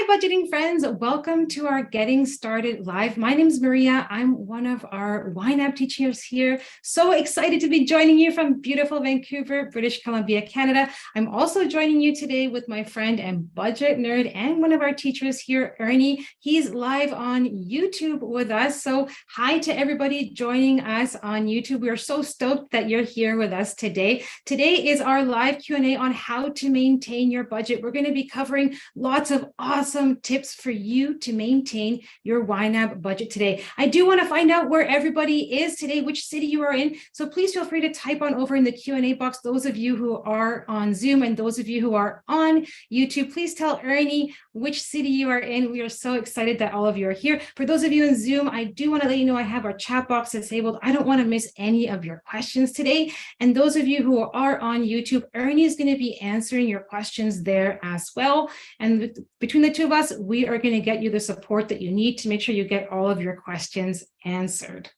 Hi, budgeting friends. Welcome to our Getting Started Live. My name is Maria. I'm one of our YNAB teachers here. So excited to be joining you from beautiful Vancouver, British Columbia, Canada. I'm also joining you today with my friend and budget nerd and one of our teachers here, Ernie. He's live on YouTube with us. So hi to everybody joining us on YouTube. We are so stoked that you're here with us today. Today is our live Q&A on how to maintain your budget. We're going to be covering lots of awesome tips for you to maintain your YNAB budget today. I do want to find out where everybody is today, which city you are in. So please feel free to type on over in the Q&A box, those of you who are on Zoom and those of you who are on YouTube, please tell Ernie which city you are in. We are so excited that all of you are here. For those of you in Zoom, I do want to let you know I have our chat box disabled. I don't want to miss any of your questions today. And those of you who are on YouTube, Ernie is going to be answering your questions there as well. And between the two of us, we are going to get you the support that you need to make sure you get all of your questions answered.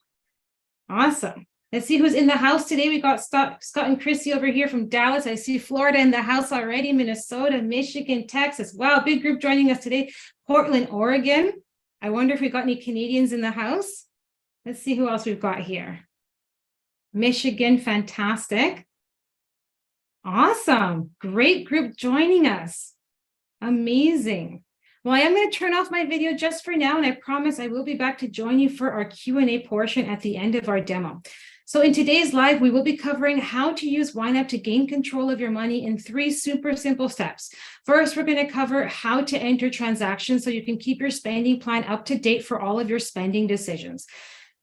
Awesome. Let's see who's in the house today. We got Scott and Chrissy over here from Dallas. I see Florida in the house already, Minnesota, Michigan, Texas. Wow, big group joining us today. Portland, Oregon. I wonder if we got any Canadians in the house. Let's see who else we've got here. Michigan, fantastic. Awesome. Great group joining us. Amazing. Well, I am going to turn off my video just for now, and I promise I will be back to join you for our Q&A portion at the end of our demo. So in today's live, we will be covering how to use YNAB to gain control of your money in 3 super simple steps. First, we're going to cover how to enter transactions so you can keep your spending plan up to date for all of your spending decisions.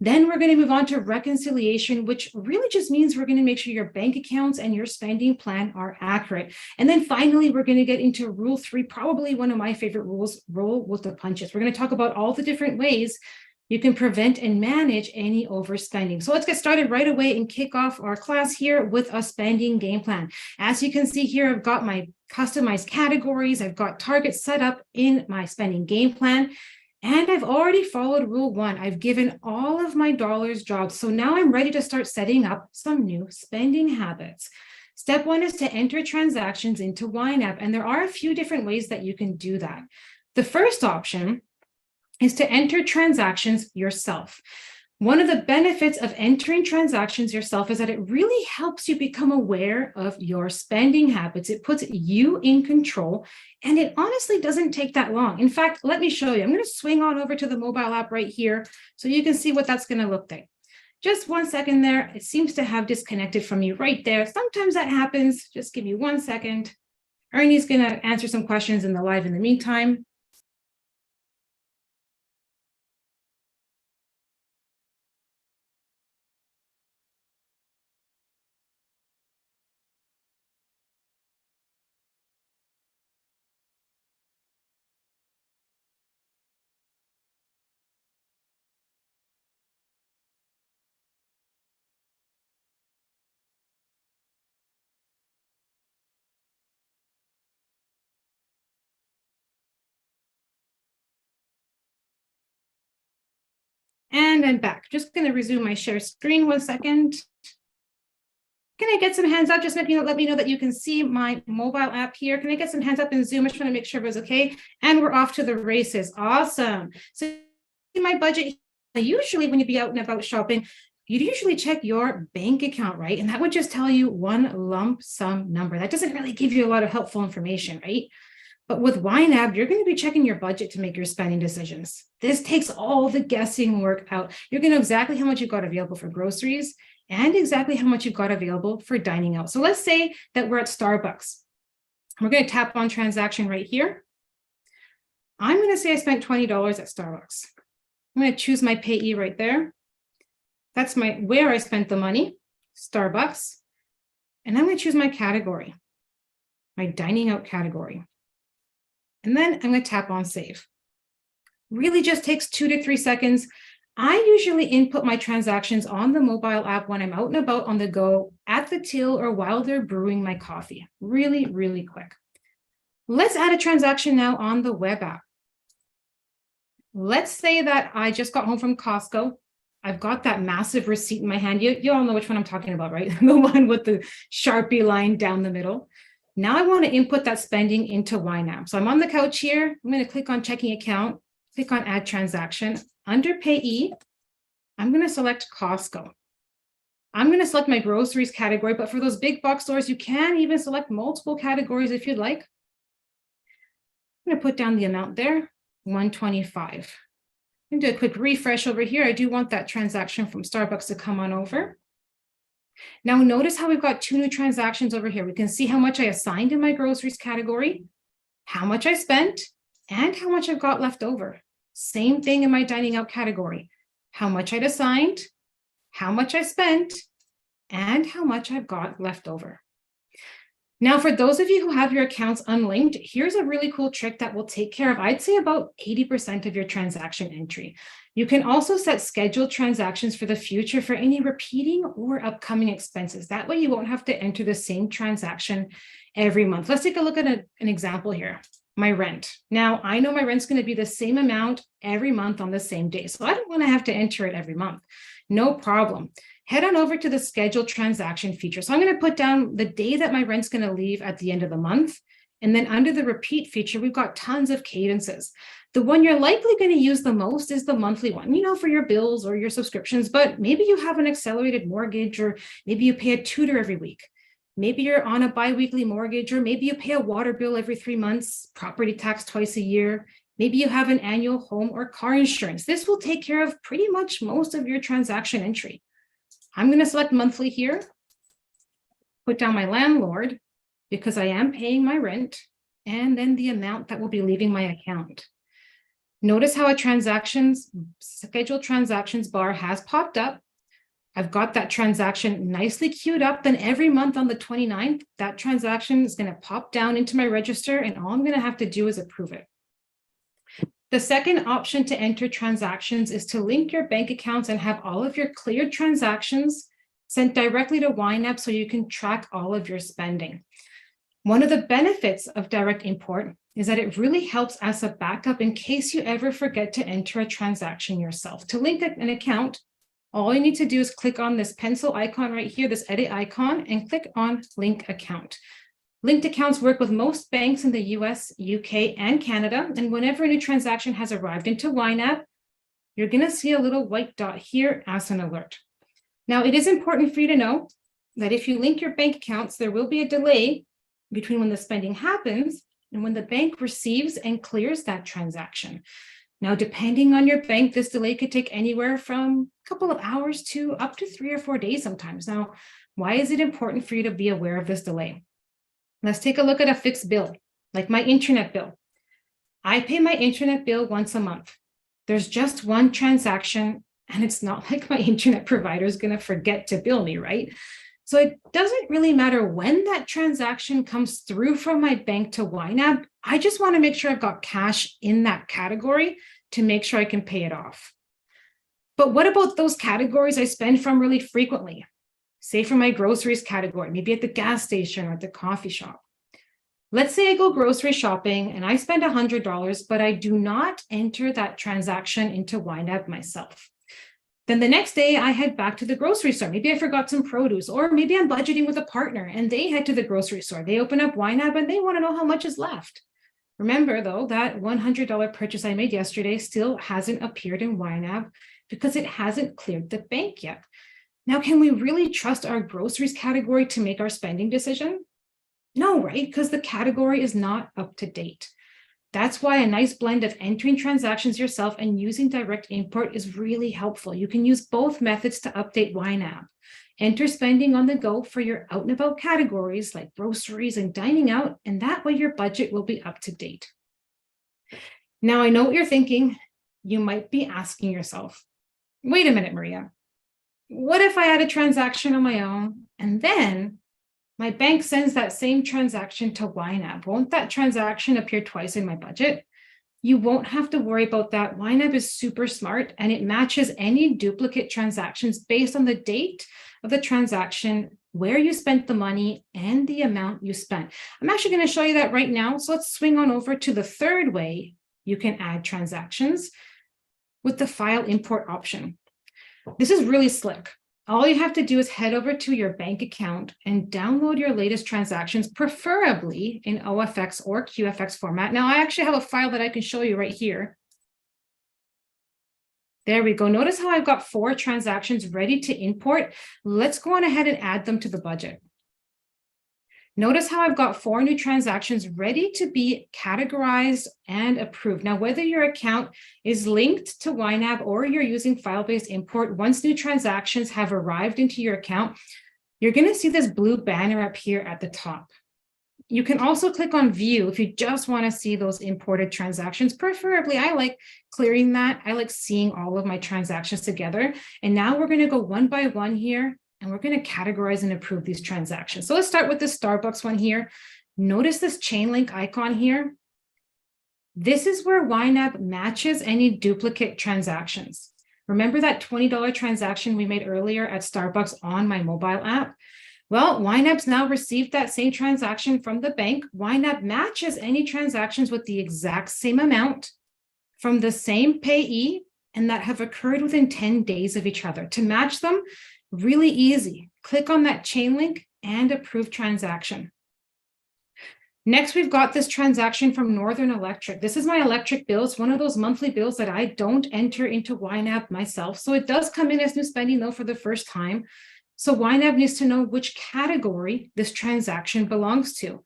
Then we're going to move on to reconciliation, which really just means we're going to make sure your bank accounts and your spending plan are accurate. And then finally, we're going to get into rule 3, probably one of my favorite rules, roll with the punches. We're going to talk about all the different ways you can prevent and manage any overspending. So let's get started right away and kick off our class here with a spending game plan. As you can see here, I've got my customized categories. I've got targets set up in my spending game plan. And I've already followed rule 1. I've given all of my dollars jobs. So now I'm ready to start setting up some new spending habits. Step 1 is to enter transactions into YNAB. And there are a few different ways that you can do that. The first option is to enter transactions yourself. One of the benefits of entering transactions yourself is that it really helps you become aware of your spending habits. It puts you in control, and it honestly doesn't take that long. In fact, let me show you. I'm going to swing on over to the mobile app right here so you can see what that's going to look like. Just 1 second there. It seems to have disconnected from you right there. Sometimes that happens. Just give me 1 second. Ernie's going to answer some questions in the live in the meantime. And I'm back. Just going to resume my share screen 1 second. Can I get some hands up? Just let me know that you can see my mobile app here. Can I get some hands up in Zoom? I just want to make sure it was okay. And we're off to the races. Awesome. So my budget, usually when you be out and about shopping, you'd usually check your bank account, right? And that would just tell you one lump sum number. That doesn't really give you a lot of helpful information, right? But with YNAB, you're going to be checking your budget to make your spending decisions. This takes all the guessing work out. You're going to know exactly how much you've got available for groceries and exactly how much you've got available for dining out. So let's say that we're at Starbucks. We're going to tap on transaction right here. I'm going to say I spent $20 at Starbucks. I'm going to choose my payee right there. That's where I spent the money, Starbucks. And I'm going to choose my category, my dining out category. And then I'm going to tap on save. Really just takes 2 to 3 seconds. I usually input my transactions on the mobile app when I'm out and about on the go, at the till, or while they're brewing my coffee. Really, really quick. Let's add a transaction now on the web app. Let's say that I just got home from Costco. I've got that massive receipt in my hand. You all know which one I'm talking about, right? The one with the Sharpie line down the middle. Now I want to input that spending into YNAB. So I'm on the couch here. I'm going to click on checking account, click on add transaction. Under payee, I'm going to select Costco. I'm going to select my groceries category, but for those big box stores, you can even select multiple categories if you'd like. I'm going to put down the amount there, $125. I'm going to do a quick refresh over here. I do want that transaction from Starbucks to come on over. Now notice how we've got two new transactions over here. We can see how much I assigned in my groceries category, how much I spent, and how much I've got left over. Same thing in my dining out category. How much I'd assigned, how much I spent, and how much I've got left over. Now, for those of you who have your accounts unlinked, here's a really cool trick that will take care of, I'd say, about 80% of your transaction entry. You can also set scheduled transactions for the future for any repeating or upcoming expenses. That way you won't have to enter the same transaction every month. Let's take a look at an example here. My rent. Now, I know my rent's going to be the same amount every month on the same day, so I don't want to have to enter it every month. No problem. Head on over to the scheduled transaction feature. So I'm going to put down the day that my rent's going to leave at the end of the month. And then under the repeat feature, we've got tons of cadences. The one you're likely going to use the most is the monthly one, for your bills or your subscriptions, but maybe you have an accelerated mortgage, or maybe you pay a tutor every week. Maybe you're on a biweekly mortgage, or maybe you pay a water bill every 3 months, property tax twice a year. Maybe you have an annual home or car insurance. This will take care of pretty much most of your transaction entry. I'm going to select monthly here, put down my landlord because I am paying my rent, and then the amount that will be leaving my account. Notice how a scheduled transactions bar has popped up. I've got that transaction nicely queued up. Then every month on the 29th, that transaction is going to pop down into my register, and all I'm going to have to do is approve it. The second option to enter transactions is to link your bank accounts and have all of your cleared transactions sent directly to YNAB so you can track all of your spending. One of the benefits of direct import is that it really helps as a backup in case you ever forget to enter a transaction yourself. To link an account, all you need to do is click on this pencil icon right here, this edit icon, and click on link account. Linked accounts work with most banks in the US, UK, and Canada. And whenever a new transaction has arrived into YNAB, you're going to see a little white dot here as an alert. Now, it is important for you to know that if you link your bank accounts, there will be a delay between when the spending happens and when the bank receives and clears that transaction. Now, depending on your bank, this delay could take anywhere from a couple of hours to up to 3 or 4 days sometimes. Now, why is it important for you to be aware of this delay? Let's take a look at a fixed bill, like my internet bill. I pay my internet bill once a month. There's just one transaction, and it's not like my internet provider is going to forget to bill me, right? So it doesn't really matter when that transaction comes through from my bank to YNAB. I just want to make sure I've got cash in that category to make sure I can pay it off. But what about those categories I spend from really frequently? Say for my groceries category, maybe at the gas station or at the coffee shop. Let's say I go grocery shopping and I spend $100, but I do not enter that transaction into YNAB myself. Then the next day I head back to the grocery store. Maybe I forgot some produce, or maybe I'm budgeting with a partner and they head to the grocery store. They open up YNAB and they want to know how much is left. Remember though, that $100 purchase I made yesterday still hasn't appeared in YNAB because it hasn't cleared the bank yet. Now, can we really trust our groceries category to make our spending decision? No, right? Because the category is not up to date. That's why a nice blend of entering transactions yourself and using direct import is really helpful. You can use both methods to update YNAB. Enter spending on the go for your out and about categories like groceries and dining out, and that way your budget will be up to date. Now, I know what you're thinking. You might be asking yourself, wait a minute, Maria. What if I had a transaction on my own and then my bank sends that same transaction to YNAB? Won't that transaction appear twice in my budget? You won't have to worry about that. YNAB is super smart and it matches any duplicate transactions based on the date of the transaction, where you spent the money, and the amount you spent. I'm actually going to show you that right now. So let's swing on over to the third way you can add transactions with the file import option. This is really slick. All you have to do is head over to your bank account and download your latest transactions, preferably in OFX or QFX format. Now, I actually have a file that I can show you right here. There we go. Notice how I've got 4 transactions ready to import. Let's go on ahead and add them to the budget. Notice how I've got 4 new transactions ready to be categorized and approved. Now, whether your account is linked to YNAB or you're using file-based import, once new transactions have arrived into your account, you're going to see this blue banner up here at the top. You can also click on view if you just want to see those imported transactions. Preferably, I like clearing that. I like seeing all of my transactions together. And now we're going to go one by one here, and we're going to categorize and approve these transactions. So let's start with the Starbucks one here. Notice this chain link icon here. This is where YNAB matches any duplicate transactions. Remember that $20 transaction we made earlier at Starbucks on my mobile app? Well, YNAB's now received that same transaction from the bank. YNAB matches any transactions with the exact same amount from the same payee and that have occurred within 10 days of each other. To match them, really easy. Click on that chain link and approve transaction. Next, we've got this transaction from Northern Electric. This is my electric bill. It's one of those monthly bills that I don't enter into YNAB myself. So it does come in as new spending though for the first time. So YNAB needs to know which category this transaction belongs to.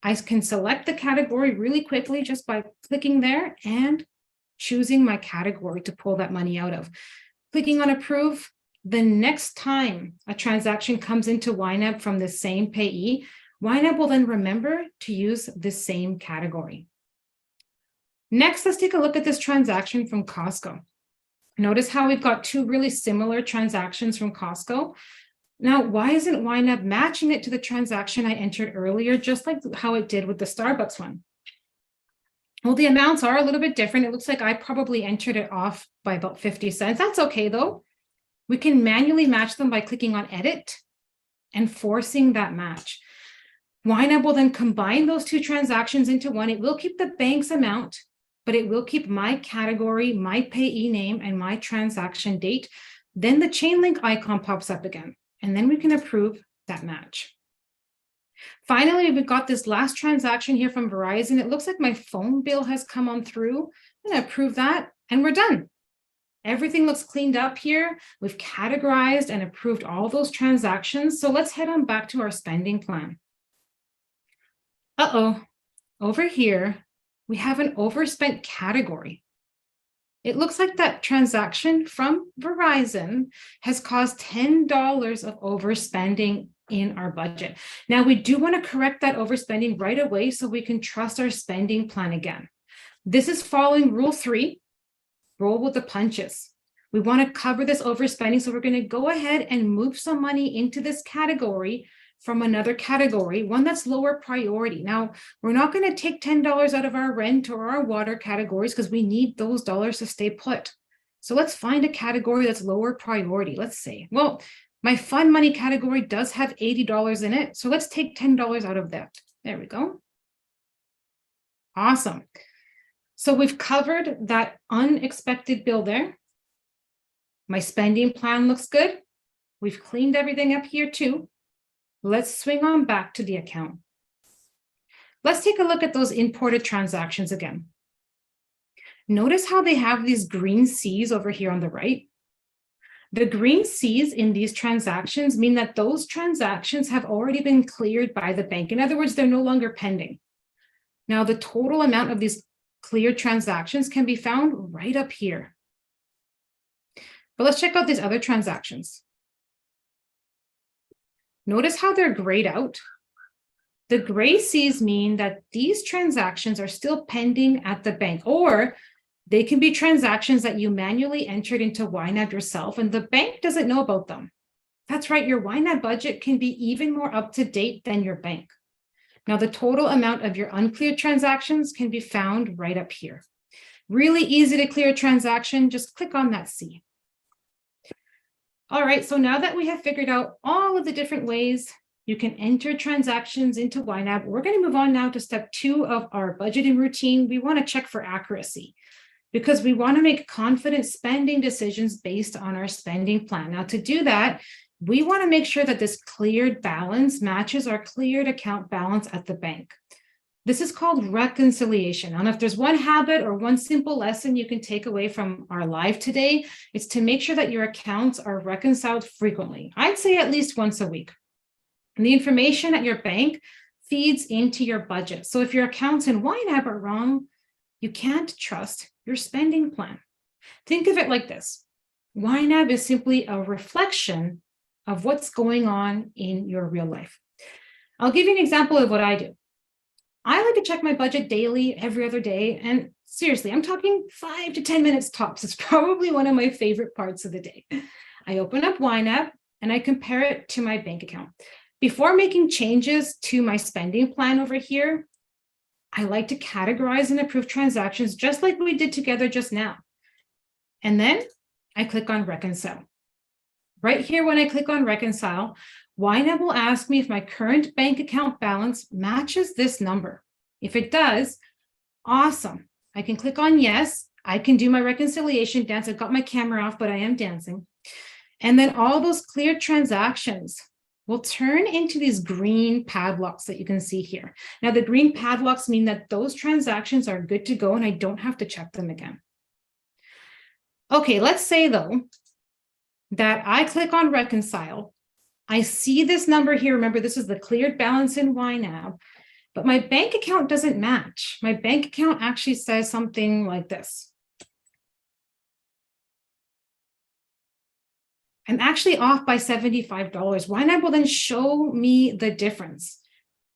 I can select the category really quickly just by clicking there and choosing my category to pull that money out of. Clicking on approve. The next time a transaction comes into YNAB from the same payee, YNAB will then remember to use the same category. Next, let's take a look at this transaction from Costco. Notice how we've got 2 really similar transactions from Costco. Now, why isn't YNAB matching it to the transaction I entered earlier, just like how it did with the Starbucks one? Well, the amounts are a little bit different. It looks like I probably entered it off by about 50 cents. That's okay, though. We can manually match them by clicking on edit and forcing that match. YNAB will then combine those 2 transactions into one. It will keep the bank's amount, but it will keep my category, my payee name, and my transaction date. Then the chain link icon pops up again. And then we can approve that match. Finally, we've got this last transaction here from Verizon. It looks like my phone bill has come on through. I'm going to approve that, and we're done. Everything looks cleaned up here. We've categorized and approved all those transactions. So let's head on back to our spending plan. Over here, we have an overspent category. It looks like that transaction from Verizon has caused $10 of overspending in our budget. Now, we do want to correct that overspending right away so we can trust our spending plan again. This is following Rule 3, roll with the punches. We want to cover this overspending, so we're going to go ahead and move some money into this category from another category, one that's lower priority. Now, we're not going to take $10 out of our rent or our water categories because we need those dollars to stay put. So let's find a category that's lower priority. Let's say, well, my fun money category does have $80 in it. So let's take $10 out of that. There we go. Awesome. So we've covered that unexpected bill there. My spending plan looks good. We've cleaned everything up here too. Let's swing on back to the account. Let's take a look at those imported transactions again. Notice how they have these green C's over here on the right. The green C's in these transactions mean that those transactions have already been cleared by the bank. In other words, they're no longer pending. Now, the total amount of these cleared transactions can be found right up here. But let's check out these other transactions. Notice how they're grayed out. The gray C's mean that these transactions are still pending at the bank, or they can be transactions that you manually entered into YNAB yourself and the bank doesn't know about them. That's right, your YNAB budget can be even more up to date than your bank. Now, the total amount of your uncleared transactions can be found right up here. Really easy to clear a transaction, just click on that C. All right, so now that we have figured out all of the different ways you can enter transactions into YNAB, we're going to move on now to step 2 of our budgeting routine. We want to check for accuracy. because we want to make confident spending decisions based on our spending plan. Now, to do that, we want to make sure that this cleared balance matches our cleared account balance at the bank. This is called reconciliation. And if there's one habit or one simple lesson you can take away from our live today, it's to make sure that your accounts are reconciled frequently. I'd say at least once a week. And the information at your bank feeds into your budget. So if your accounts in YNAB are wrong, you can't trust your spending plan. Think of it like this. YNAB is simply a reflection of what's going on in your real life. I'll give you an example of what I do. I like to check my budget daily, every other day. And seriously, I'm talking 5 to 10 minutes tops. It's probably one of my favorite parts of the day. I open up YNAB and I compare it to my bank account. Before making changes to my spending plan over here, I like to categorize and approve transactions just like we did together just now. And then I click on Reconcile. Right here, when I click on Reconcile, YNAB will ask me if my current bank account balance matches this number. If it does, awesome. I can click on yes. I can do my reconciliation dance. I've got my camera off, but I am dancing. And then all those cleared transactions will turn into these green padlocks that you can see here. Now, the green padlocks mean that those transactions are good to go and I don't have to check them again. Okay, let's say though, that I click on Reconcile. I see this number here. Remember, this is the cleared balance in YNAB, but my bank account doesn't match. My bank account actually says something like this. I'm actually off by $75. YNAB will then show me the difference.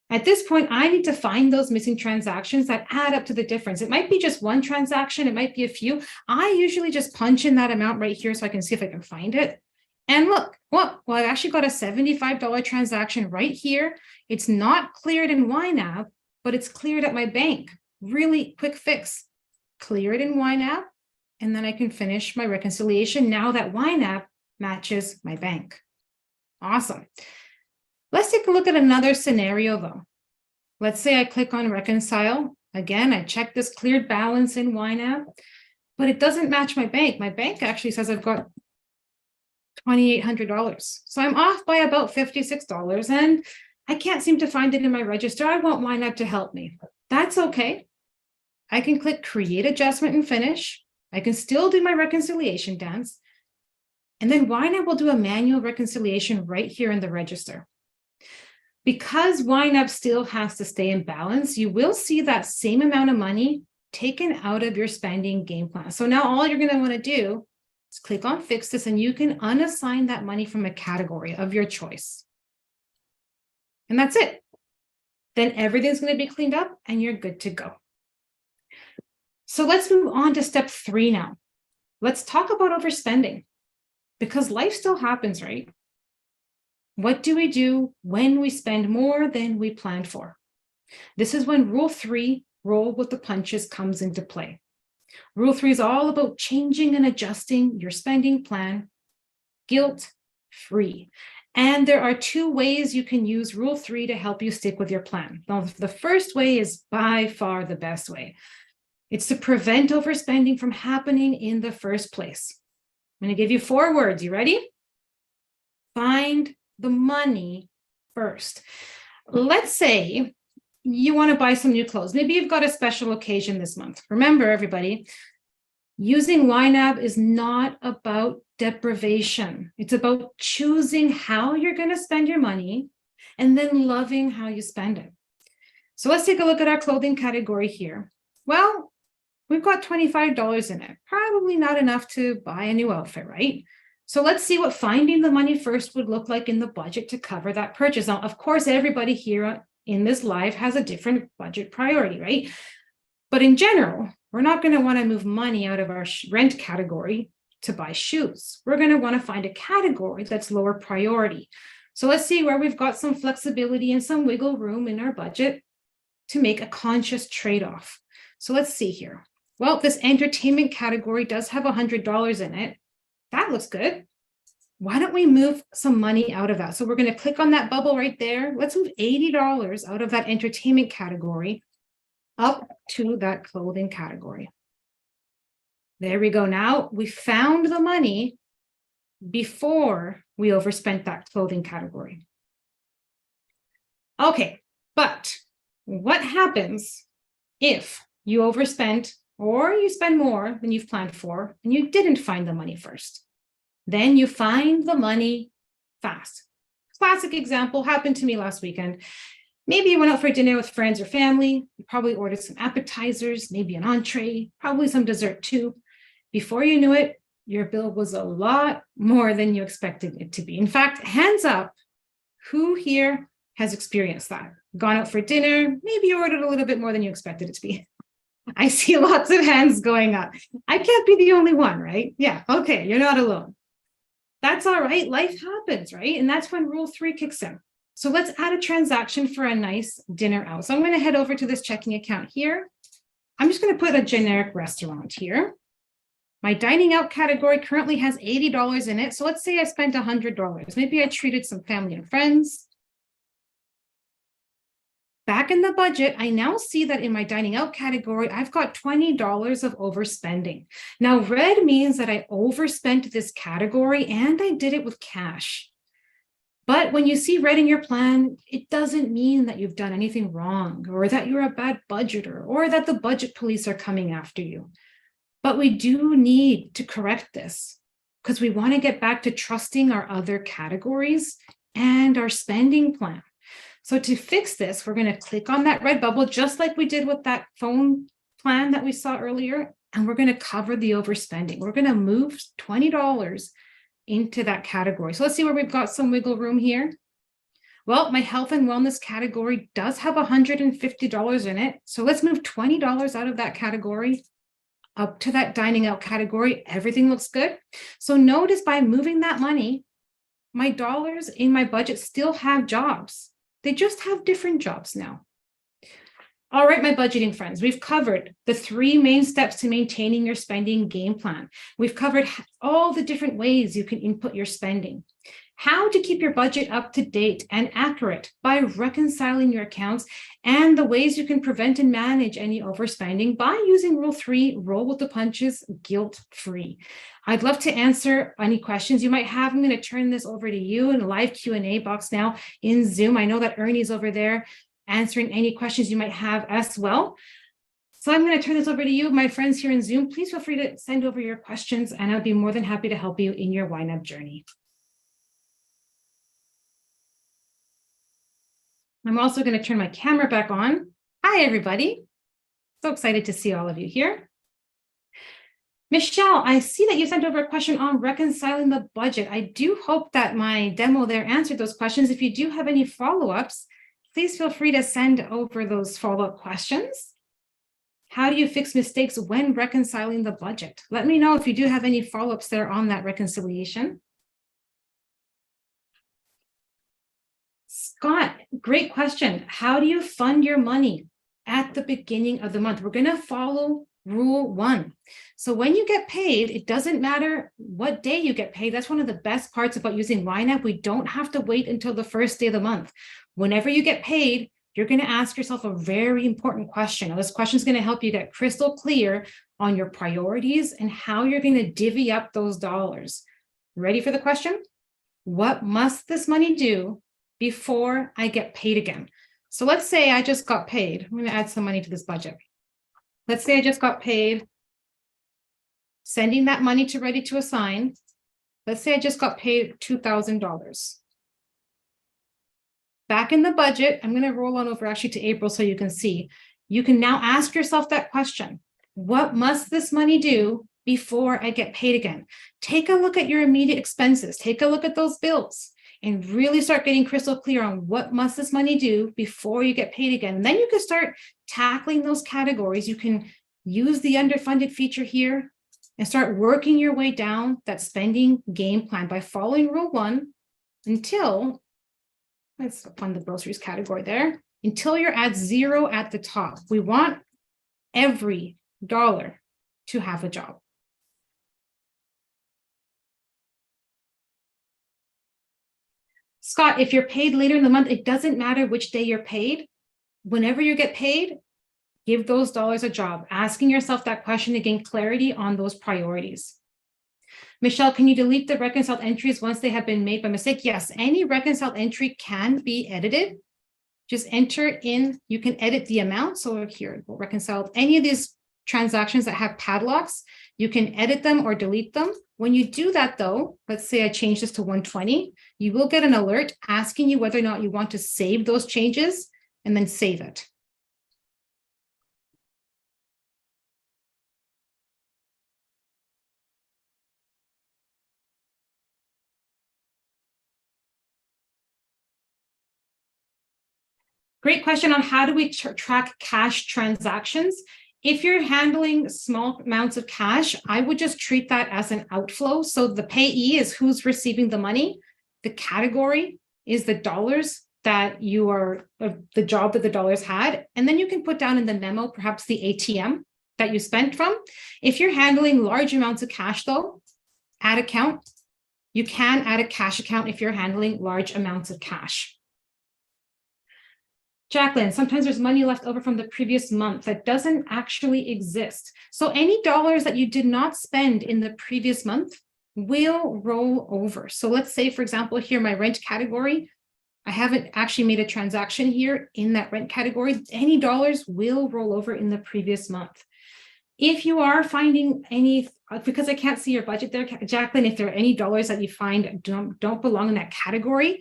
At this point, I need to find those missing transactions that add up to the difference. It might be just one transaction. It might be a few. I usually just punch in that amount right here so I can see if I can find it. And look, well, I actually got a $75 transaction right here. It's not cleared in YNAB, but it's cleared at my bank. Really quick fix. Clear it in YNAB, and then I can finish my reconciliation now that YNAB matches my bank. Awesome. Let's take a look at another scenario though. Let's say I click on Reconcile. Again, I check this cleared balance in YNAB, but it doesn't match my bank. My bank actually says I've got $2,800. So I'm off by about $56 and I can't seem to find it in my register. I want YNAB to help me. That's okay. I can click Create Adjustment and Finish. I can still do my reconciliation dance. And then YNAB will do a manual reconciliation right here in the register. Because YNAB still has to stay in balance, you will see that same amount of money taken out of your spending game plan. So now all you're going to want to do is click on Fix This, and you can unassign that money from a category of your choice. And that's it. Then everything's going to be cleaned up and you're good to go. So let's move on to step 3 now. Let's talk about overspending, because life still happens, right? What do we do when we spend more than we planned for? This is when Rule 3, roll with the punches, comes into play. Rule 3 is all about changing and adjusting your spending plan guilt-free. And there are 2 ways you can use Rule 3 to help you stick with your plan. Now, the first way is by far the best way. It's to prevent overspending from happening in the first place. I'm going to give you 4 words. You ready? Find the money first. Let's say you want to buy some new clothes. Maybe you've got a special occasion this month. Remember, everybody, using YNAB is not about deprivation. It's about choosing how you're going to spend your money and then loving how you spend it. So let's take a look at our clothing category here. Well, we've got $25 in it. Probably not enough to buy a new outfit, right? So let's see what finding the money first would look like in the budget to cover that purchase. Now, of course, everybody here in this live has a different budget priority, right? But in general, we're not going to want to move money out of our rent category to buy shoes. We're going to want to find a category that's lower priority. So let's see where we've got some flexibility and some wiggle room in our budget to make a conscious trade-off. So let's see here. Well, this entertainment category does have $100 in it. That looks good. Why don't we move some money out of that? So we're going to click on that bubble right there. Let's move $80 out of that entertainment category up to that clothing category. There we go. Now we found the money before we overspent that clothing category. Okay, but what happens if you overspent or you spend more than you've planned for and you didn't find the money first? Then you find the money fast. Classic example happened to me last weekend. Maybe you went out for dinner with friends or family. You probably ordered some appetizers, maybe an entree, probably some dessert too. Before you knew it, your bill was a lot more than you expected it to be. In fact, hands up, who here has experienced that? Gone out for dinner, maybe you ordered a little bit more than you expected it to be. I see lots of hands going up. I can't be the only one, right? Yeah, okay, you're not alone. That's all right, life happens, right? And that's when rule 3 kicks in. So let's add a transaction for a nice dinner out. So I'm gonna head over to this checking account here. I'm just gonna put a generic restaurant here. My dining out category currently has $80 in it. So let's say I spent $100. Maybe I treated some family and friends. Back in the budget, I now see that in my dining out category, I've got $20 of overspending. Now, red means that I overspent this category and I did it with cash. But when you see red in your plan, it doesn't mean that you've done anything wrong or that you're a bad budgeter or that the budget police are coming after you. But we do need to correct this because we want to get back to trusting our other categories and our spending plan. So to fix this, we're going to click on that red bubble, just like we did with that phone plan that we saw earlier, and we're going to cover the overspending. We're going to move $20 into that category. So let's see where we've got some wiggle room here. Well, my health and wellness category does have $150 in it. So let's move $20 out of that category up to that dining out category. Everything looks good. So notice by moving that money, my dollars in my budget still have jobs. They just have different jobs now. All right, my budgeting friends, we've covered the 3 main steps to maintaining your spending game plan. We've covered all the different ways you can input your spending. How to keep your budget up to date and accurate by reconciling your accounts, and the ways you can prevent and manage any overspending by using Rule 3, roll with the punches, guilt-free. I'd love to answer any questions you might have. I'm going to turn this over to you in a live Q&A box now in Zoom. I know that Ernie's over there answering any questions you might have as well. So I'm going to turn this over to you, my friends here in Zoom. Please feel free to send over your questions, and I'll be more than happy to help you in your YNAB journey. I'm also going to turn my camera back on. Hi, everybody. So excited to see all of you here. Michelle, I see that you sent over a question on reconciling the budget. I do hope that my demo there answered those questions. If you do have any follow-ups, please feel free to send over those follow-up questions. How do you fix mistakes when reconciling the budget? Let me know if you do have any follow-ups there on that reconciliation. Scott, great question. How do you fund your money at the beginning of the month? We're going to follow Rule 1. So when you get paid, it doesn't matter what day you get paid. That's one of the best parts about using YNAB. We don't have to wait until the first day of the month. Whenever you get paid, you're going to ask yourself a very important question. Now, this question is going to help you get crystal clear on your priorities and how you're going to divvy up those dollars. Ready for the question? What must this money do before I get paid again? So let's say I just got paid. I'm going to add some money to this budget. Let's say I just got paid, sending that money to Ready to Assign. Let's say I just got paid $2,000. Back in the budget, I'm going to roll on over actually to April so you can see. You can now ask yourself that question. What must this money do before I get paid again? Take a look at your immediate expenses. Take a look at those bills and really start getting crystal clear on what must this money do before you get paid again. And then you can start tackling those categories. You can use the underfunded feature here and start working your way down that spending game plan by following Rule 1 until, let's fund the groceries category there, until you're at 0 at the top. We want every dollar to have a job. Scott, if you're paid later in the month, it doesn't matter which day you're paid. Whenever you get paid, Give those dollars a job. Asking yourself that question to gain clarity on those priorities. Michelle, can you delete the reconciled entries once they have been made by mistake? Yes, any reconciled entry can be edited. Just enter in, you can edit the amount. So here, we'll reconcile any of these transactions that have padlocks. You can edit them or delete them. When you do that though, let's say I change this to 120, you will get an alert asking you whether or not you want to save those changes and then save it. Great question on how do we track cash transactions. If you're handling small amounts of cash, I would just treat that as an outflow. So the payee is who's receiving the money. The category is the dollars that you are, the job that the dollars had. And then you can put down in the memo, perhaps the ATM that you spent from. If you're handling large amounts of cash though, add account. You can add a cash account if you're handling large amounts of cash. Jacqueline, sometimes there's money left over from the previous month that doesn't actually exist. So any dollars that you did not spend in the previous month will roll over. So let's say, for example, here, my rent category, I haven't actually made a transaction here in that rent category. Any dollars will roll over in the previous month. If you are finding any, because I can't see your budget there, Jacqueline, if there are any dollars that you find don't belong in that category,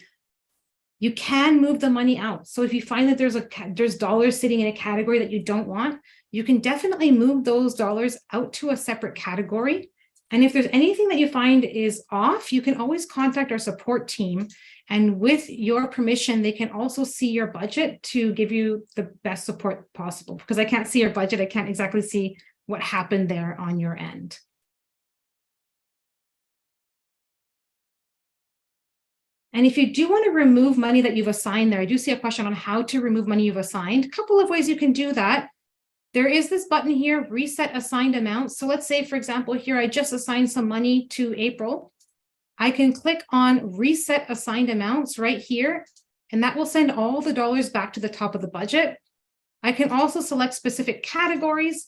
you can move the money out. So if you find that there's dollars sitting in a category that you don't want, you can definitely move those dollars out to a separate category. And if there's anything that you find is off, you can always contact our support team. And with your permission, they can also see your budget to give you the best support possible. Because I can't see your budget, I can't exactly see what happened there on your end. And if you do want to remove money that you've assigned there, I do see a question on how to remove money you've assigned. A couple of ways you can do that. There is this button here, reset assigned amounts. So let's say, for example, here, I just assigned some money to April. I can click on reset assigned amounts right here, and that will send all the dollars back to the top of the budget. I can also select specific categories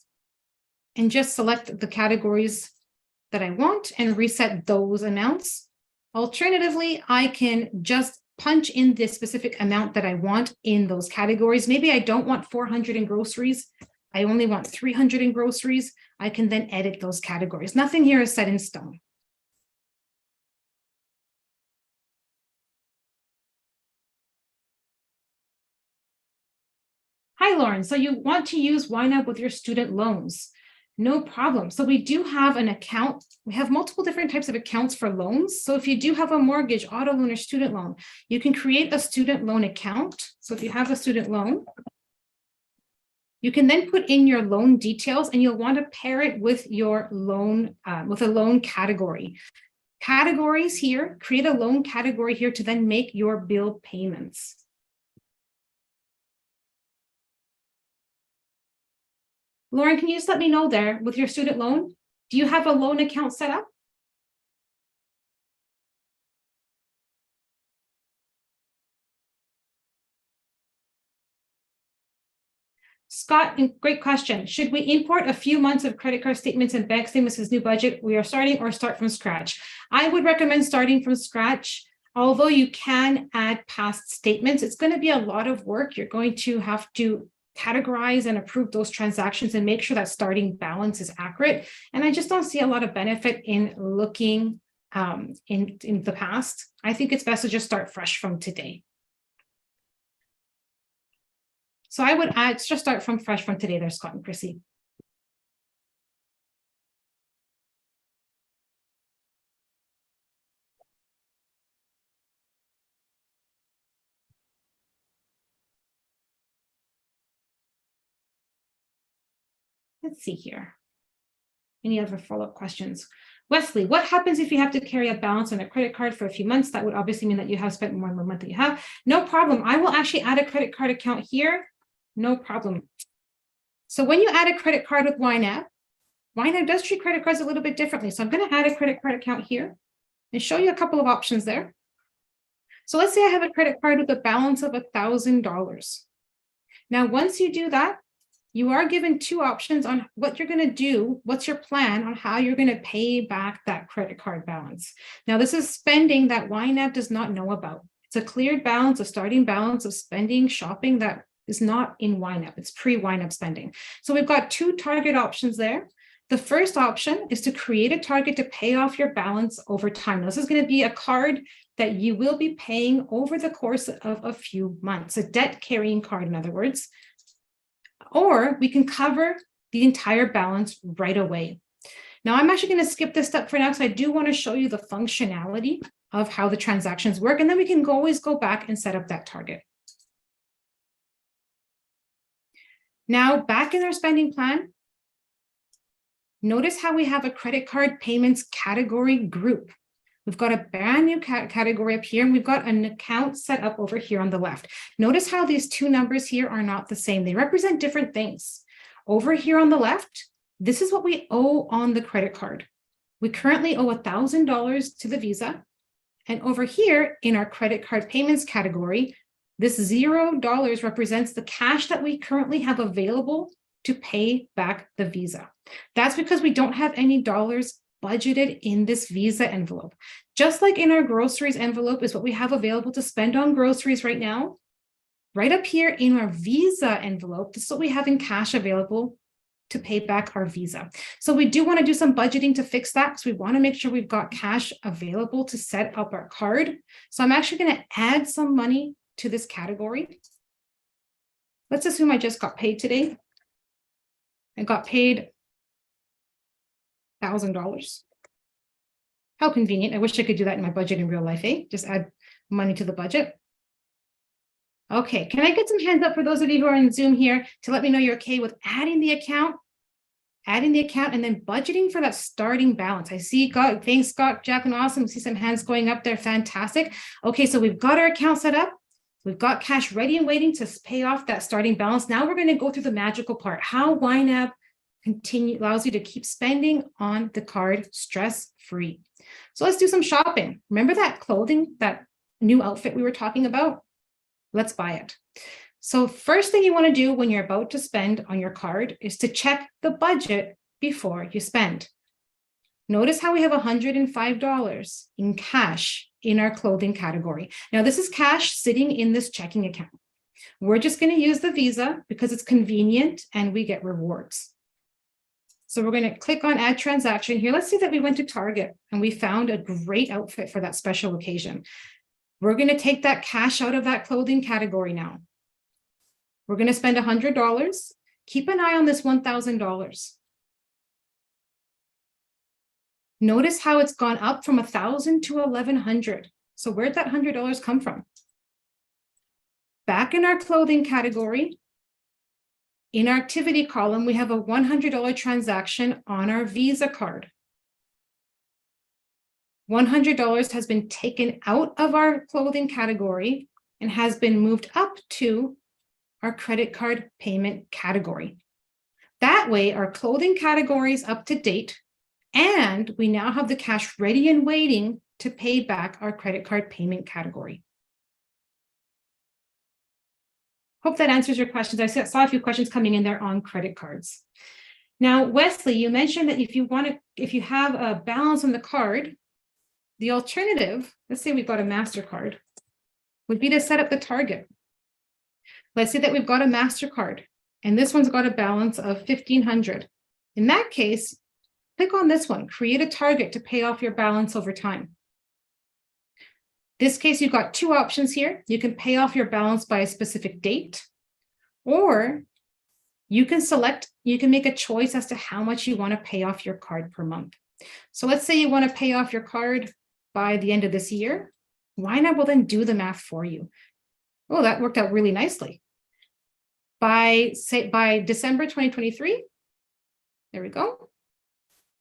and just select the categories that I want and reset those amounts. Alternatively, I can just punch in the specific amount that I want in those categories. Maybe I don't want 400 in groceries. I only want 300 in groceries. I can then edit those categories. Nothing here is set in stone. Hi, Lauren. So you want to use YNAB with your student loans? No problem. So we do have an account. We have multiple different types of accounts for loans. So if you do have a mortgage, auto loan, or student loan, you can create a student loan account. So if you have a student loan, you can then put in your loan details, and you'll want to pair it with your loan, with a loan category. Categories here, create a loan category here to then make your bill payments. Lauren, can you just let me know there with your student loan? Do you have a loan account set up? Scott, great question. Should we import a few months of credit card statements and bank statements as new budget we are starting, or start from scratch? I would recommend starting from scratch. Although you can add past statements, it's going to be a lot of work. You're going to have to categorize and approve those transactions and make sure that starting balance is accurate. And I just don't see a lot of benefit in looking in the past. I think it's best to just start fresh from today. So I would just start from fresh from today there, Scott and Chrissy. Let's see here. Any other follow-up questions? Wesley, what happens if you have to carry a balance on a credit card for a few months? That would obviously mean that you have spent more in the month that you have. No problem. I will actually add a credit card account here. No problem. So when you add a credit card with YNAB, YNAB does treat credit cards a little bit differently. So I'm going to add a credit card account here and show you a couple of options there. So let's say I have a credit card with a balance of $1,000. Now, once you do that, you are given two options on what you're going to do. What's your plan on how you're going to pay back that credit card balance? Now, this is spending that YNAB does not know about. It's a cleared balance, a starting balance of spending, shopping that is not in YNAB. It's pre-YNAB spending. So we've got two target options there. The first option is to create a target to pay off your balance over time. Now, this is going to be a card that you will be paying over the course of a few months, a debt carrying card, in other words. Or we can cover the entire balance right away. Now, I'm actually going to skip this step for now because I do want to show you the functionality of how the transactions work, and then we can always go back and set up that target. Now, back in our spending plan, notice how we have a credit card payments category group. We've got a brand new category up here, and we've got an account set up over here on the left. Notice how these two numbers here are not the same. They represent different things. Over here on the left, this is what we owe on the credit card. We currently owe $1,000 to the Visa. And over here in our credit card payments category, this $0 represents the cash that we currently have available to pay back the Visa. That's because we don't have any dollars budgeted in this Visa envelope. Just like in our groceries envelope is what we have available to spend on groceries right now. Right up here in our Visa envelope, this is what we have in cash available to pay back our Visa. So we do want to do some budgeting to fix that because we want to make sure we've got cash available to set up our card. So I'm actually going to add some money to this category. Let's assume I just got paid today. I got paid $1,000. How convenient. I wish I could do that in my budget in real life, eh? Just add money to the budget. Okay, can I get some hands up for those of you who are in Zoom here to let me know you're okay with adding the account, and then budgeting for that starting balance? I see, thanks, Scott, Jacqueline, awesome. I see some hands going up there, fantastic. Okay, so we've got our account set up. We've got cash ready and waiting to pay off that starting balance. Now we're going to go through the magical part, how YNAB allows you to keep spending on the card stress-free. So let's do some shopping. Remember that clothing, that new outfit we were talking about? Let's buy it. So first thing you want to do when you're about to spend on your card is to check the budget before you spend. Notice how we have $105 in cash in our clothing category. Now, this is cash sitting in this checking account. We're just going to use the Visa because it's convenient and we get rewards. So we're going to click on add transaction here. Let's see that we went to Target and we found a great outfit for that special occasion. We're going to take that cash out of that clothing category now. We're going to spend $100. Keep an eye on this $1,000. Notice how it's gone up from $1,000 to $1,100. So where'd that $100 come from? Back in our clothing category, in our activity column, we have a $100 transaction on our Visa card. $100 has been taken out of our clothing category and has been moved up to our credit card payment category. That way, our clothing category is up to date, and we now have the cash ready and waiting to pay back our credit card payment category. Hope that answers your questions. I saw a few questions coming in there on credit cards. Now, Wesley, you mentioned that if you have a balance on the card, the alternative, let's say we've got a MasterCard, would be to set up the target. Let's say that we've got a MasterCard, and this one's got a balance of $1,500. In that case, click on this one, create a target to pay off your balance over time. This case, you've got two options here. You can pay off your balance by a specific date, or you can make a choice as to how much you want to pay off your card per month. So let's say you want to pay off your card by the end of this year. YNAB will then do the math for you. Oh, that worked out really nicely. By December 2023, there we go.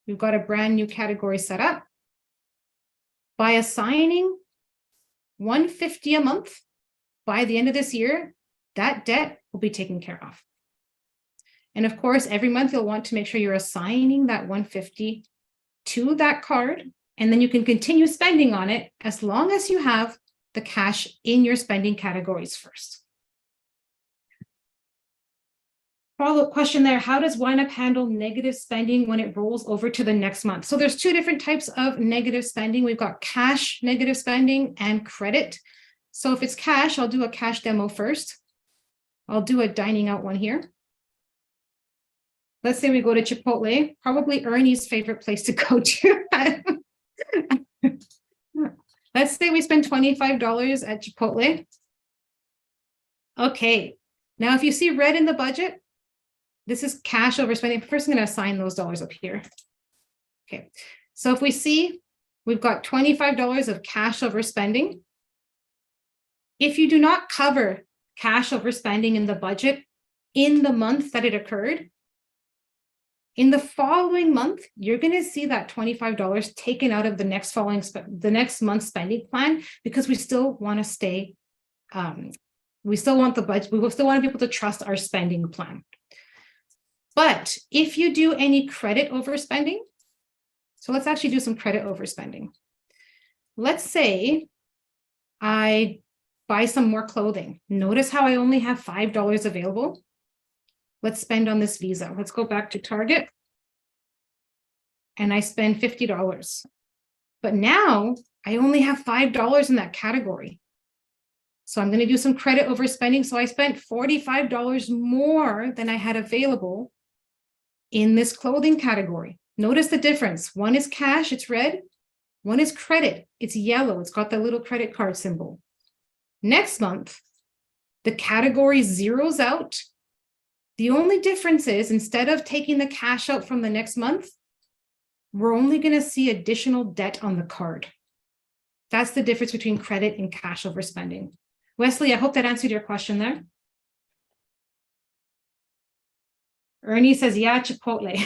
We've got a brand new category set up. By assigning $150 a month by the end of this year, that debt will be taken care of. And of course, every month you'll want to make sure you're assigning that $150 to that card, and then you can continue spending on it as long as you have the cash in your spending categories first. Follow-up question there. How does YNAB handle negative spending when it rolls over to the next month? So there's two different types of negative spending. We've got cash negative spending and credit. So if it's cash, I'll do a cash demo first. I'll do a dining out one here. Let's say we go to Chipotle, probably Ernie's favorite place to go to. Let's say we spend $25 at Chipotle. Okay, now if you see red in the budget, this is cash overspending. First, I'm going to assign those dollars up here. Okay, so if we see we've got $25 of cash overspending. If you do not cover cash overspending in the budget in the month that it occurred, in the following month, you're going to see that $25 taken out of the next month's spending plan, because we still want to stay, we still want the budget, we will still want people to trust our spending plan. But if you do any credit overspending, so let's actually do some credit overspending. Let's say I buy some more clothing. Notice how I only have $5 available. Let's spend on this Visa. Let's go back to Target. And I spend $50. But now I only have $5 in that category. So I'm going to do some credit overspending. So I spent $45 more than I had available in this clothing category. Notice the difference. One is cash, it's red. One is credit, it's yellow. It's got the little credit card symbol. Next month, the category zeroes out. The only difference is, instead of taking the cash out from the next month, we're only going to see additional debt on the card. That's the difference between credit and cash overspending. Wesley, I hope that answered your question there. Ernie says, yeah, Chipotle.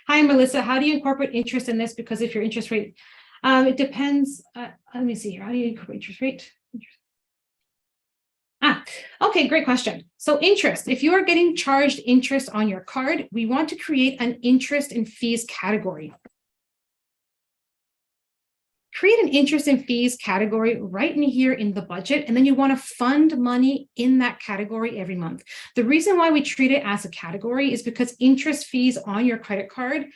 Hi, Melissa. How do you incorporate interest in this? Because if your interest rate, it depends. Let me see here. How do you incorporate interest rate? Okay, great question. So interest, if you are getting charged interest on your card, we want to create an interest and fees category. Create an interest and fees category right in here in the budget, and then you want to fund money in that category every month. The reason why we treat it as a category is because interest fees on your credit card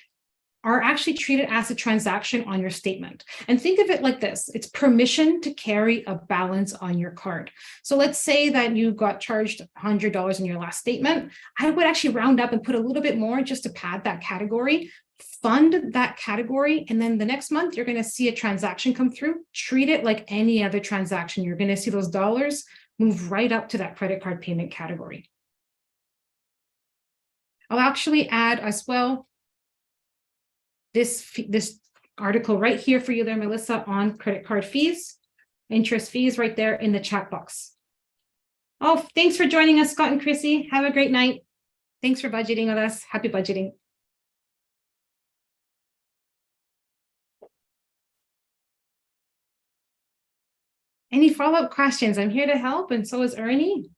are actually treated as a transaction on your statement. And think of it like this. It's permission to carry a balance on your card. So let's say that you got charged $100 in your last statement. I would actually round up and put a little bit more just to pad that category, fund that category, and then the next month you're going to see a transaction come through. Treat it like any other transaction. You're going to see those dollars move right up to that credit card payment category. I'll actually add as well this article right here for you there, Melissa, on credit card fees, interest fees right there in the chat box. Oh, thanks for joining us, Scott and Chrissy. Have a great night. Thanks for budgeting with us. Happy budgeting. Any follow-up questions? I'm here to help, and so is Ernie.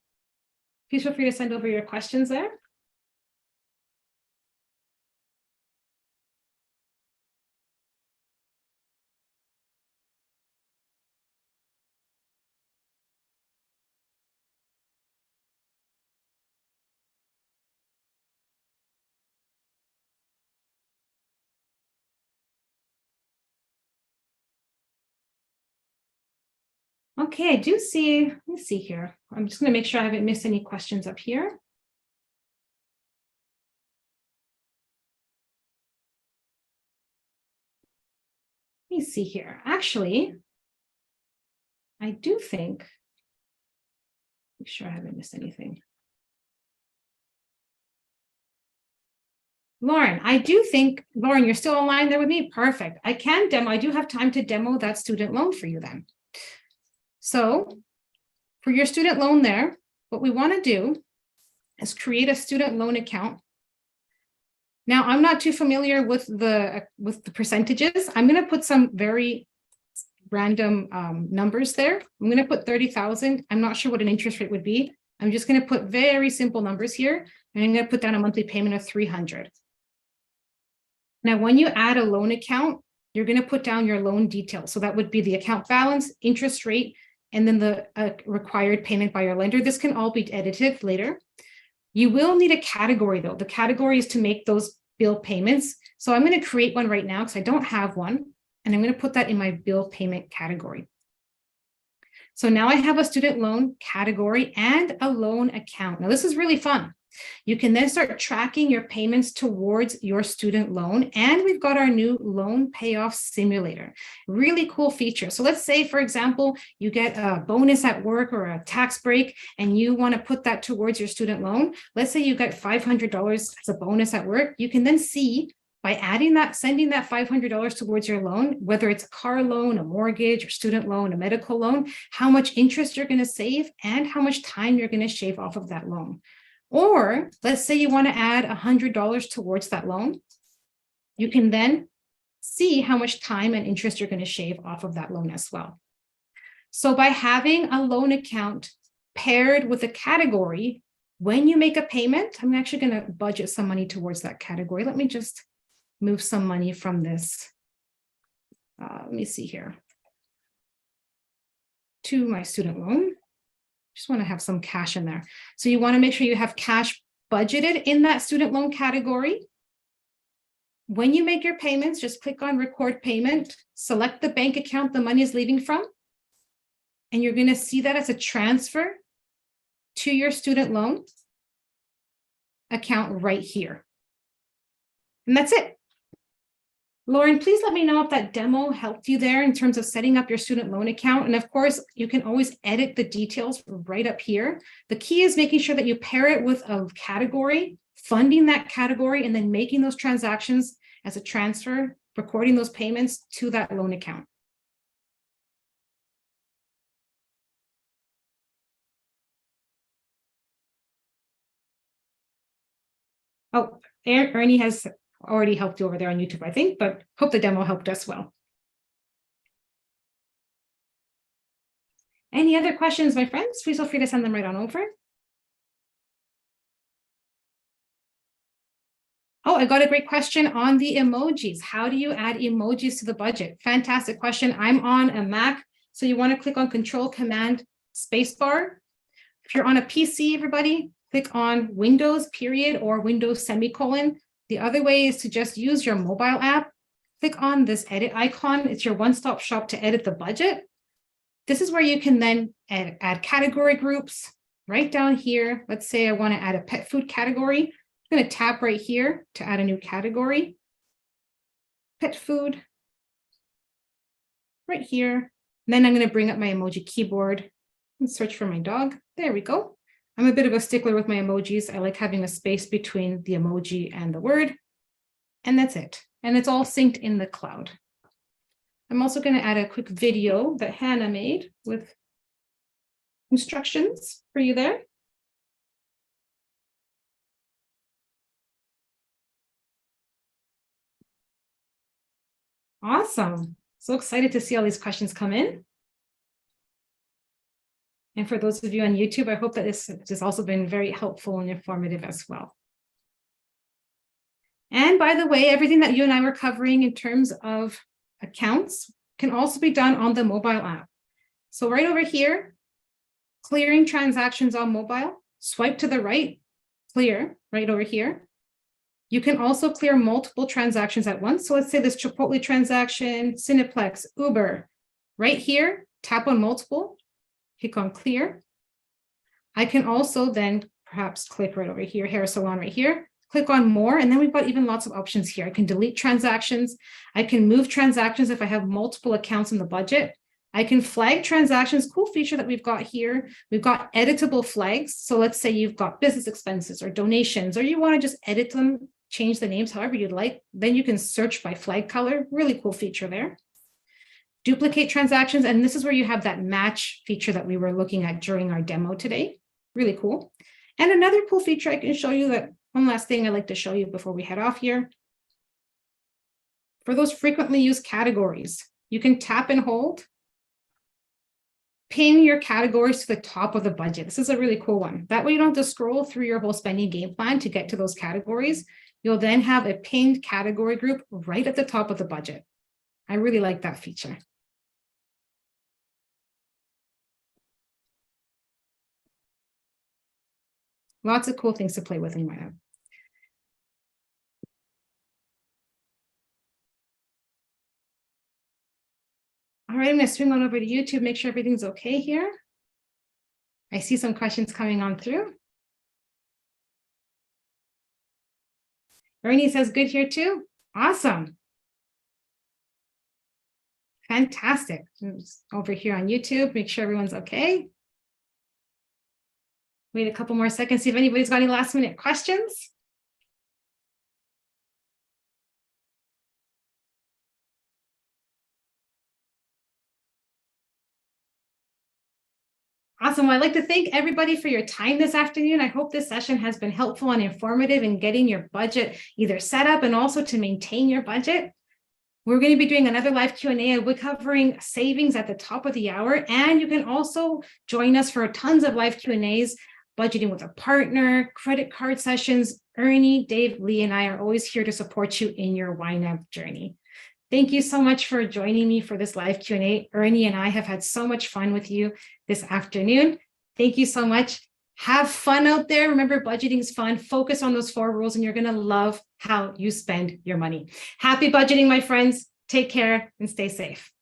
Please feel free to send over your questions there. Okay, I do see, let me see here. I'm just going to make sure I haven't missed any questions up here. Let me see here. Actually, I do think, make sure I haven't missed anything. Lauren, I do think, Lauren, you're still online there with me? Perfect. I can demo, I do have time to demo that student loan for you then. So for your student loan there, what we want to do is create a student loan account. Now, I'm not too familiar with the percentages. I'm going to put some very random numbers there. I'm going to put 30,000. I'm not sure what an interest rate would be. I'm just going to put very simple numbers here, and I'm going to put down a monthly payment of 300. Now, when you add a loan account, you're going to put down your loan details. So that would be the account balance, interest rate, and then the required payment by your lender. This can all be edited later. You will need a category though. The category is to make those bill payments. So I'm going to create one right now because I don't have one. And I'm going to put that in my bill payment category. So now I have a student loan category and a loan account. Now this is really fun. You can then start tracking your payments towards your student loan. And we've got our new loan payoff simulator. Really cool feature. So let's say, for example, you get a bonus at work or a tax break, and you want to put that towards your student loan. Let's say you got $500 as a bonus at work. You can then see by adding that, sending that $500 towards your loan, whether it's a car loan, a mortgage, or student loan, a medical loan, how much interest you're going to save and how much time you're going to shave off of that loan. Or let's say you want to add $100 towards that loan. You can then see how much time and interest you're going to shave off of that loan as well. So by having a loan account paired with a category, when you make a payment, I'm actually going to budget some money towards that category. Let me just move some money from this. Let me see here. To my student loan. Just want to have some cash in there. So you want to make sure you have cash budgeted in that student loan category. When you make your payments, just click on record payment, select the bank account the money is leaving from, and you're going to see that as a transfer to your student loan account right here. And that's it. Lauren, please let me know if that demo helped you there in terms of setting up your student loan account. And of course, you can always edit the details right up here. The key is making sure that you pair it with a category, funding that category, and then making those transactions as a transfer, recording those payments to that loan account. Oh, Ernie has already helped you over there on YouTube, I think, but hope the demo helped us well. Any other questions, my friends? Please feel free to send them right on over. Oh, I got a great question on the emojis. How do you add emojis to the budget? Fantastic question. I'm on a Mac, so you want to click on Control Command Spacebar. If you're on a PC, everybody, click on Windows period or Windows semicolon. The other way is to just use your mobile app. Click on this edit icon. It's your one-stop shop to edit the budget. This is where you can then add category groups right down here. Let's say I want to add a pet food category. I'm going to tap right here to add a new category. Pet food. Right here. And then I'm going to bring up my emoji keyboard and search for my dog. There we go. I'm a bit of a stickler with my emojis. I like having a space between the emoji and the word. And that's it. And it's all synced in the cloud. I'm also going to add a quick video that Hannah made with instructions for you there. Awesome. So excited to see all these questions come in. And for those of you on YouTube, I hope that this has also been very helpful and informative as well. And by the way, everything that you and I were covering in terms of accounts can also be done on the mobile app. So right over here, clearing transactions on mobile, swipe to the right, clear right over here. You can also clear multiple transactions at once. So let's say this Chipotle transaction, Cineplex, Uber, right here, tap on multiple. Click on clear. I can also then perhaps click right over here, hair salon right here, click on more, and then we've got even lots of options here. I can delete transactions. I can move transactions if I have multiple accounts in the budget. I can flag transactions, cool feature that we've got here. We've got editable flags. So let's say you've got business expenses or donations, or you want to just edit them, change the names however you'd like. Then you can search by flag color, really cool feature there. Duplicate transactions, and this is where you have that match feature that we were looking at during our demo today. Really cool. And another cool feature I can show you, that one last thing I'd like to show you before we head off here. For those frequently used categories, you can tap and hold, pin your categories to the top of the budget. This is a really cool one. That way you don't have to scroll through your whole spending game plan to get to those categories. You'll then have a pinned category group right at the top of the budget. I really like that feature. Lots of cool things to play with in YNAB. All right, I'm going to swing on over to YouTube, make sure everything's okay here. I see some questions coming on through. Ernie says good here too. Awesome. Fantastic. Over here on YouTube, make sure everyone's okay. Wait a couple more seconds, see if anybody's got any last minute questions. Awesome. Well, I'd like to thank everybody for your time this afternoon. I hope this session has been helpful and informative in getting your budget either set up and also to maintain your budget. We're going to be doing another live Q&A. We're covering savings at the top of the hour. And you can also join us for tons of live Q&As, budgeting with a partner, credit card sessions. Ernie, Dave, Lee, and I are always here to support you in your YNAB journey. Thank you so much for joining me for this live Q&A. Ernie and I have had so much fun with you this afternoon. Thank you so much. Have fun out there. Remember, budgeting is fun. Focus on those 4 rules and you're going to love how you spend your money. Happy budgeting, my friends. Take care and stay safe.